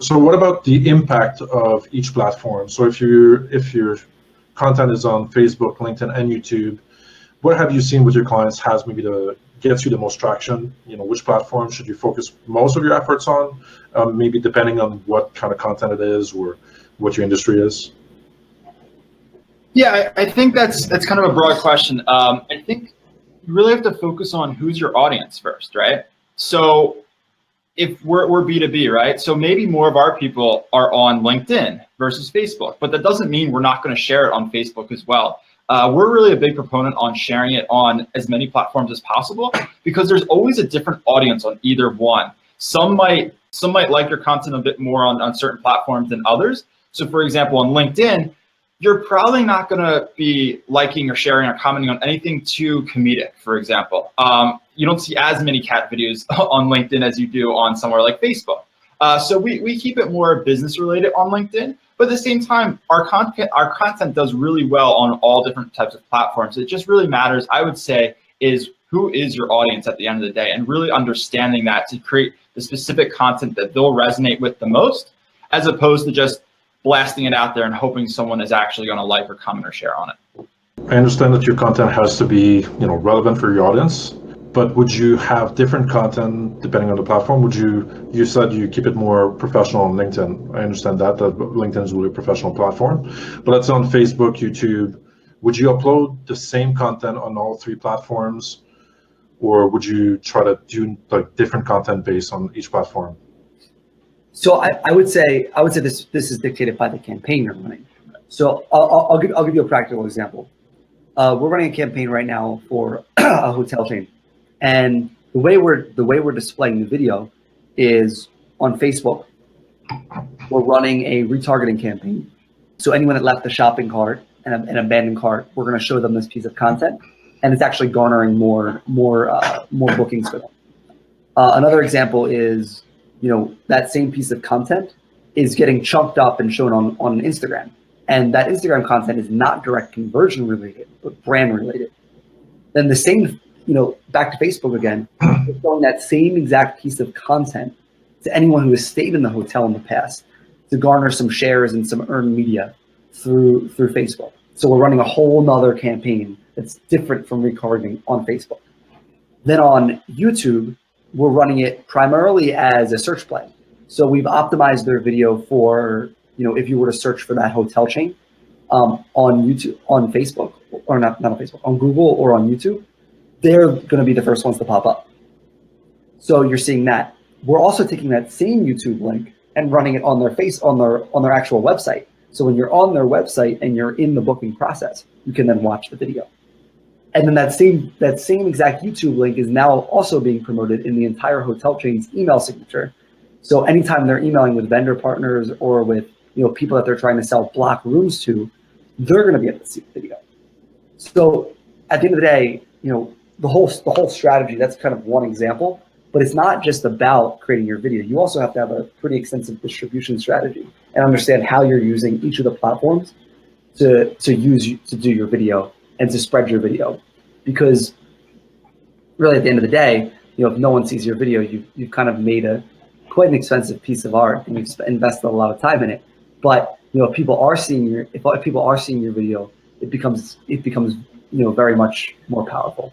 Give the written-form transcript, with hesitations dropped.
So what about the impact of each platform? So if your content is on Facebook, LinkedIn, and YouTube, what have you seen with your clients has maybe gets you the most traction? Which platform should you focus most of your efforts on? Maybe depending on what kind of content it is or what your industry is. Yeah, I think that's kind of a broad question. I think you really have to focus on who's your audience first, right? So if we're B2B, right? So maybe more of our people are on LinkedIn versus Facebook, but that doesn't mean we're not going to share it on Facebook as well. We're really a big proponent on sharing it on as many platforms as possible because there's always a different audience on either one. Some might like your content a bit more on certain platforms than others. So for example, on LinkedIn, you're probably not going to be liking or sharing or commenting on anything too comedic, for example. You don't see as many cat videos on LinkedIn as you do on somewhere like Facebook. So we keep it more business related on LinkedIn, but at the same time, our content does really well on all different types of platforms. It just really matters, I would say, is who is your audience at the end of the day, and really understanding that to create the specific content that they'll resonate with the most, as opposed to just blasting it out there and hoping someone is actually going to like or comment or share on it. I understand that your content has to be, relevant for your audience, but would you have different content depending on the platform? You said you keep it more professional on LinkedIn. I understand that LinkedIn is really a professional platform, but let's say on Facebook, YouTube, would you upload the same content on all three platforms, or would you try to do like different content based on each platform? So I would say this is dictated by the campaign you're running. So I'll give you a practical example. We're running a campaign right now for a hotel chain, and the way we're displaying the video is on Facebook. We're running a retargeting campaign. So anyone that left the shopping cart and an abandoned cart, we're going to show them this piece of content, and it's actually garnering more bookings for them. Another example is, that same piece of content is getting chunked up and shown on Instagram. And that Instagram content is not direct conversion related, but brand related. Then the same, back to Facebook again, we're showing that same exact piece of content to anyone who has stayed in the hotel in the past to garner some shares and some earned media through Facebook. So we're running a whole nother campaign that's different from retargeting on Facebook. Then on YouTube, we're running it primarily as a search play. So we've optimized their video for, if you were to search for that hotel chain on YouTube, on Facebook, or not on Facebook, on Google or on YouTube, they're going to be the first ones to pop up. So you're seeing that. We're also taking that same YouTube link and running it on their actual website. So when you're on their website and you're in the booking process, you can then watch the video. And then that same exact YouTube link is now also being promoted in the entire hotel chain's email signature. So anytime they're emailing with vendor partners or with people that they're trying to sell block rooms to, they're going to be able to see the video. So at the end of the day, the whole strategy, that's kind of one example, but it's not just about creating your video. You also have to have a pretty extensive distribution strategy and understand how you're using each of the platforms to do your video and to spread your video. Because really at the end of the day, if no one sees your video, you've kind of made quite an expensive piece of art, and you've invested a lot of time in it. But if people are seeing your video, it becomes very much more powerful.